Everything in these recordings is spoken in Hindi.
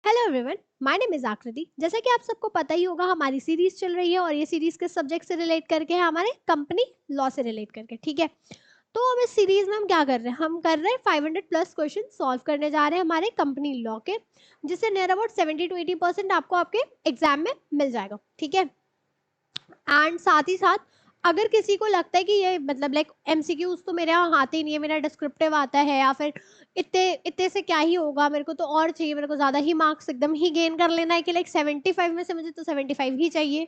Hello everyone, my name is आकृति। जैसा कि आप सबको पता ही होगा, हमारी सीरीज चल रही है और ये सीरीज किस सब्जेक्ट से रिलेट करके है? हमारे कंपनी लॉ से रिलेट करके। ठीक है, तो अब इस सीरीज में हम क्या कर रहे हैं? हम कर रहे हैं 500 प्लस क्वेश्चन सॉल्व करने जा रहे हैं हमारे कंपनी लॉ के, जिससे नियर अबाउट 70 to 80% आपको आपके एग्जाम में मिल जाएगा। ठीक है, एंड साथ ही साथ अगर किसी को लगता है कि ये मतलब लाइक एमसीक्यूज तो मेरे यहाँ आते ही नहीं है, मेरा डिस्क्रिप्टिव आता है, या फिर इतने इतने से क्या ही होगा, मेरे को तो और चाहिए, मेरे को ज्यादा ही मार्क्स एकदम ही गेन कर लेना है कि लाइक 75 में से मुझे तो 75 ही चाहिए,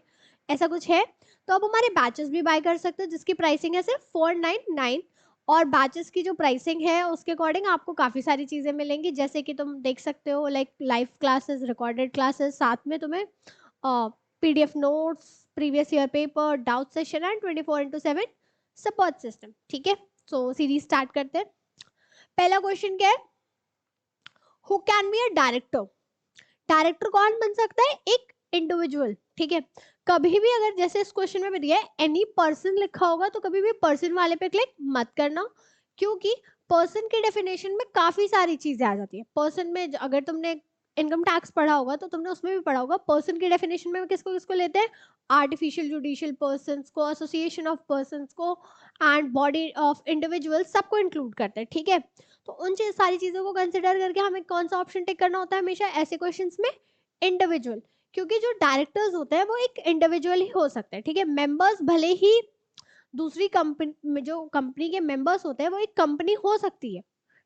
ऐसा कुछ है, तो आप हमारे बैचेस भी बाय कर सकते हो, जिसकी प्राइसिंग है सिर्फ 499। और बैचेस की जो प्राइसिंग है उसके अकॉर्डिंग आपको काफी सारी चीजें मिलेंगी, जैसे कि तुम देख सकते हो like live classes, recorded classes, साथ में तुम्हें PDF notes, previous year paper, doubt session and 24/7 support system. ठीक है, सो सीरीज स्टार्ट करते हैं। पहला क्वेश्चन क्या है? Who can be a director? Director कौन बन सकता है? एक इंडिविजुअल। ठीक है, कभी भी अगर जैसे इस क्वेश्चन में भी दिया है एनी पर्सन लिखा होगा तो कभी भी पर्सन वाले पे क्लिक मत करना, क्योंकि पर्सन की डेफिनेशन में काफी सारी चीजें आ जाती है। पर्सन में अगर तुमने इनकम टैक्स पढ़ा होगा तो तुमने उसमें भी पढ़ा होगा पर्सन की डेफिनेशन में किसको किसको लेते हैं? आर्टिफिशियल जुडिशियल पर्सन को, एसोसिएशन ऑफ पर्सन को, एंड बॉडी ऑफ इंडिविजुअल, सबको इंक्लूड करते हैं। ठीक है, तो उन सारी चीजों को कंसिडर करके हमें कौन सा ऑप्शन टिक करना होता है हमेशा ऐसे क्वेश्चंस में? इंडिविजुअल, क्योंकि जो डायरेक्टर्स होते हैं वो एक इंडिविजुअल ही हो सकते हैं। ठीक है, मेंबर्स भले ही दूसरी कंपनी में, जो कंपनी के मेंबर्स होते हैं वो एक कंपनी हो सकती है।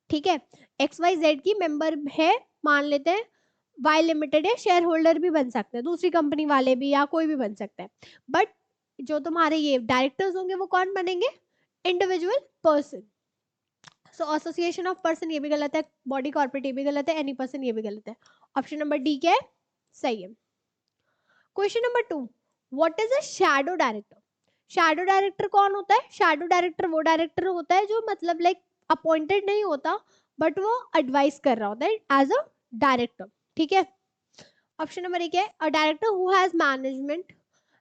ठीक है, एक्स वाई जेड की मेंबर है, मान लेते हैं वाई लिमिटेड है, शेयर होल्डर भी बन सकते हैं, दूसरी कंपनी वाले भी, या कोई भी बन सकता है। बट जो तुम्हारे ये डायरेक्टर्स होंगे वो कौन बनेंगे? Individual person. So association of person ये भी गलत है, बॉडी कॉर्पोरेट ये भी गलत है, एनी पर्सन ये भी गलत है। ऑप्शन नंबर डी क्या है? सही है। Question number 2, what is a shadow director? Shadow director कौन होता है? शैडो डायरेक्टर वो डायरेक्टर होता है जो मतलब लाइक अपॉइंटेड नहीं होता, बट वो एडवाइस कर रहा होता है एज अ डायरेक्टर। ठीक है, ऑप्शन नंबर एक है a director who has management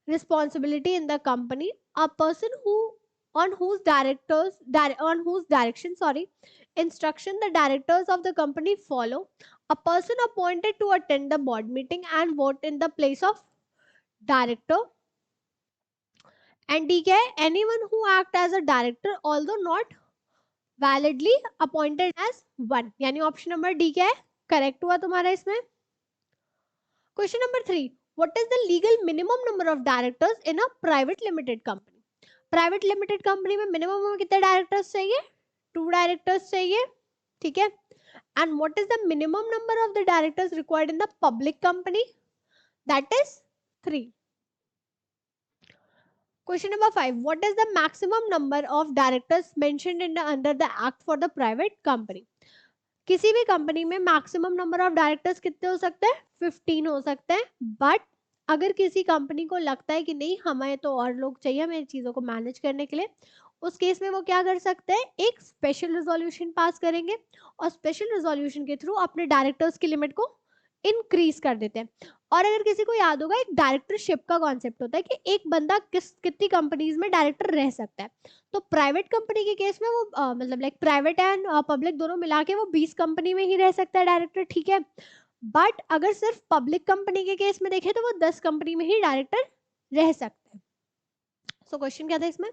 responsibility in the company, a person who on whose direction, instruction the directors of the company follow, a person appointed to attend the board meeting and vote in the place of director, and D क्या है? anyone who act as a director although not validly appointed as one। यानी ऑप्शन नंबर डी क्या है? करेक्ट हुआ तुम्हारा इसमें। Question number 3, what is the legal minimum number of directors in a private limited company? Private limited company में मिनिमम में कितने डायरेक्टर्स चाहिए? 2 डायरेक्टर्स चाहिए। ठीक है, and what is the minimum number of the directors required in the public company? That is 3। Question number 5, what is the maximum number of directors mentioned in under the act for the private company? किसी भी कंपनी में मैक्सिमम नंबर ऑफ डायरेक्टर्स कितने हो सकते हैं? 15 हो सकते हैं। बट अगर किसी कंपनी को लगता है कि नहीं, हमें तो और लोग चाहिए हमें चीजों को मैनेज करने के लिए, उस केस में वो क्या कर सकते हैं? एक स्पेशल रेजोल्यूशन पास करेंगे और स्पेशल रेजोल्यूशन के थ्रू अपने डायरेक्टर्स की लिमिट को इंक्रीज कर देते हैं। और अगर किसी को याद होगा, एक डायरेक्टरशिप का कॉन्सेप्ट होता है कि एक बंदा कितनी कंपनीज में डायरेक्टर रह सकता है। तो प्राइवेट कंपनी के केस में वो मतलब लाइक प्राइवेट एंड पब्लिक दोनों मिला के वो 20 कंपनी में ही रह सकता है डायरेक्टर। ठीक है, बट अगर सिर्फ पब्लिक कंपनी के केस में देखें तो वो 10 कंपनी में ही डायरेक्टर रह सकते हैं। सो क्वेश्चन क्या था इसमें?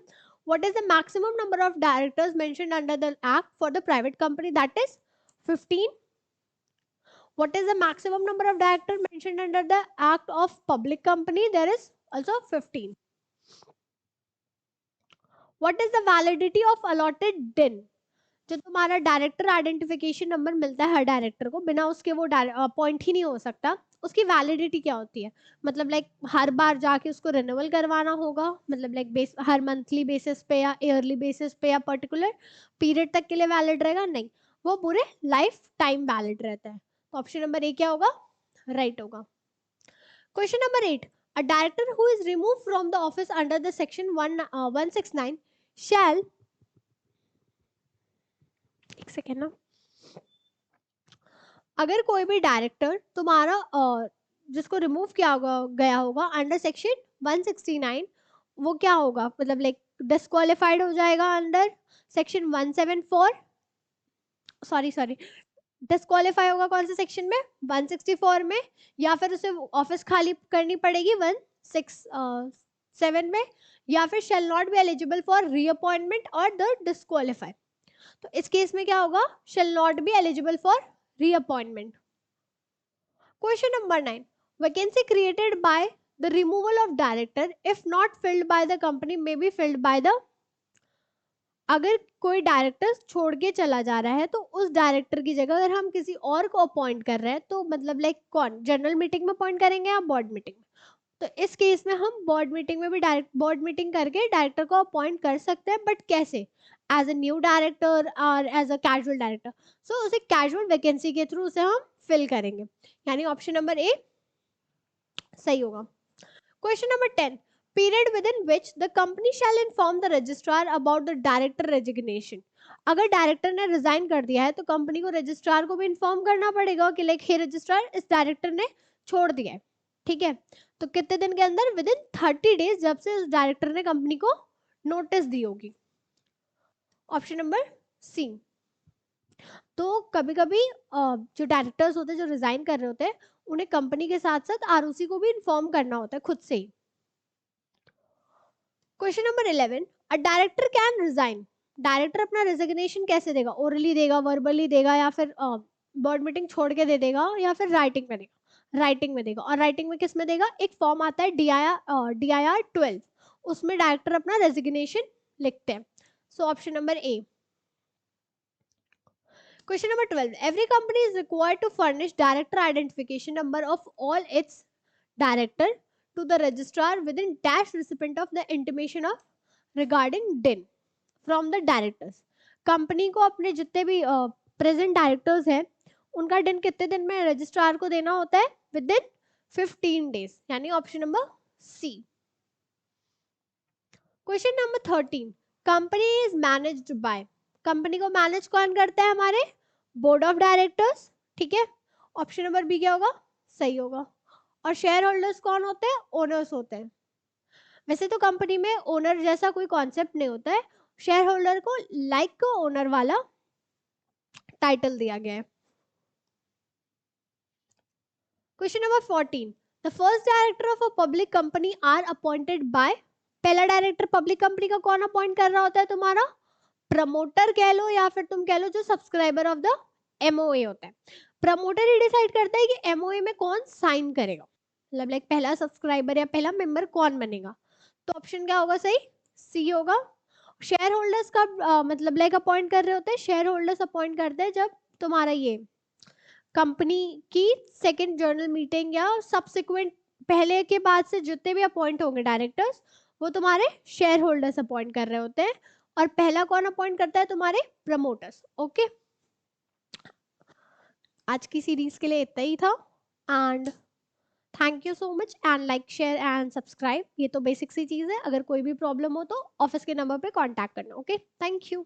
What is the maximum number of directors mentioned under the act for the private company? That is 15। What is the maximum number of directors mentioned under the Act of Public Company? There is also 15. What is the validity of allotted DIN? जो तुम्हारा डायरेक्टर आइडेंटिफिकेशन नंबर मिलता है हर डायरेक्टर को, बिना उसके वो अपॉइंट ही नहीं हो सकता, उसकी वैलिडिटी क्या होती है? मतलब लाइक हर बार जाके उसको रिन्यूअल करवाना होगा, मतलब लाइक हर मंथली बेसिस पे या ईयरली बेसिस पे या पर्टिकुलर पीरियड तक के लिए वैलिड रहेगा? नहीं, वो पूरे लाइफ टाइम वैलिड रहता है। तो ऑप्शन नंबर ए क्या होगा? राइट होगा। Question number 8, a director who is removed from the office under the section 169 shall, एक सेकेंड ना, अगर कोई भी डायरेक्टर तुम्हारा जिसको रिमूव किया गया होगा अंडर सेक्शन 169, वो क्या होगा? मतलब लाइक डिस्क्वालिफाइड हो जाएगा अंडर सेक्शन 174, सॉरी डिस्क्वालीफाई होगा कौन से सेक्शन में, 164 में, या फिर उसे ऑफिस खाली करनी पड़ेगी 167 में, या फिर shall not be eligible for reappointment और द डिस्क्वालीफाई। तो इस केस में क्या होगा, shall not be eligible for reappointment. Question number 9, vacancy created by the removal of director if not filled by the company may be filled by the, अगर कोई डायरेक्टर छोड़ के चला जा रहा है तो उस डायरेक्टर की जगह अगर हम किसी और को अपॉइंट कर रहे हैं तो मतलब लाइक कौन, जनरल मीटिंग में अपॉइंट करेंगे या बोर्ड मीटिंग में। तो इस केस में हम बोर्ड मीटिंग में भी डायरेक्ट बोर्ड मीटिंग करके डायरेक्टर को अपॉइंट कर सकते हैं, बट कैसे, एज अ न्यू डायरेक्टर और एज अ कैजुअल डायरेक्टर। सो उसे कैजुअल वैकेंसी के थ्रू उसे हम फिल करेंगे, यानी ऑप्शन नंबर ए सही होगा। Question number 10, period within which the company shall inform the registrar about the director resignation। अगर डायरेक्टर ने रिजाइन कर दिया है तो कंपनी को रजिस्ट्रार को भी इन्फॉर्म करना पड़ेगा कि लाइक हे रजिस्ट्रार, इस डायरेक्टर ने छोड़ दिया है, ठीक है। तो कितने दिन के अंदर, विद इन 30 डेज, जब से उस डायरेक्टर ने कंपनी को नोटिस दी होगी। Option number C. तो कभी कभी जो डायरेक्टर्स होते हैं जो रिजाइन कर रहे होते हैं उन्हें कंपनी के साथ साथ आरओसी को भी इन्फॉर्म करना होता है खुद से ही। Question number 11, a director can resign. Director अपना रेजिग्नेशन कैसे देगा, ओरली देगा, वर्बली देगा, या फिर बोर्ड मीटिंग छोड़ के दे देगा, या फिर राइटिंग में देगा। राइटिंग में देगा, और राइटिंग में किस में देगा, एक फॉर्म आता है DIR 12, उसमें डायरेक्टर अपना रेजिग्नेशन लिखते हैं। So option number A. Question number 12. Every company is required to furnish director identification number of all its director to the registrar within dash recipient of the intimation of regarding DIN from the directors. Company को अपने जितने भी प्रेजेंट डायरेक्टर्स हैं उनका डिन कितने दिन में रजिस्ट्रार को देना होता है, विद इन 15 डेज, यानी option number C. Question number 13, company is managed by. Company को मैनेज कौन करता है, हमारे बोर्ड ऑफ डायरेक्टर्स, ठीक है। ऑप्शन नंबर बी क्या होगा, सही होगा। और शेयर होल्डर्स कौन होते हैं, ओनर्स होते हैं। वैसे तो कंपनी में ओनर जैसा कोई कॉन्सेप्ट नहीं होता है, शेयर होल्डर को लाइक ओनर वाला टाइटल दिया गया है। Question number 14, the first director of a public company are appointed by. पहला डायरेक्टर पब्लिक कंपनी का कौन अपॉइंट कर रहा होता है, तुम्हारा प्रमोटर कह लो या फिर तुम कह लो जो सब्सक्राइबर ऑफ द MOA होता है। प्रमोटर ही डिसाइड करता है कि MOA में कौन साइन करेगा, मतलब लाइक पहला सब्सक्राइबर या पहला मेंबर कौन बनेगा। तो ऑप्शन क्या होगा, सही सी होगा। शेयर होल्डर्स का मतलब लाइक अपॉइंट कर रहे होते हैं, शेयर होल्डर्स अपॉइंट करते हैं जब तुम्हारा ये कंपनी की सेकेंड जर्नल मीटिंग या सब्सिक्वेंट, पहले के बाद से जितने भी अपॉइंट होंगे डायरेक्टर्स वो तुम्हारे शेयर होल्डर्स अपॉइंट कर रहे होते हैं, और पहला कौन अपॉइंट करता है, तुम्हारे प्रमोटर्स। ओके, आज की सीरीज के लिए इतना ही था, and thank you so much, and like share and subscribe. ये तो बेसिक सी चीज़ है, अगर कोई भी प्रॉब्लम हो तो ऑफिस के नंबर पे कांटेक्ट करना। Okay, thank you.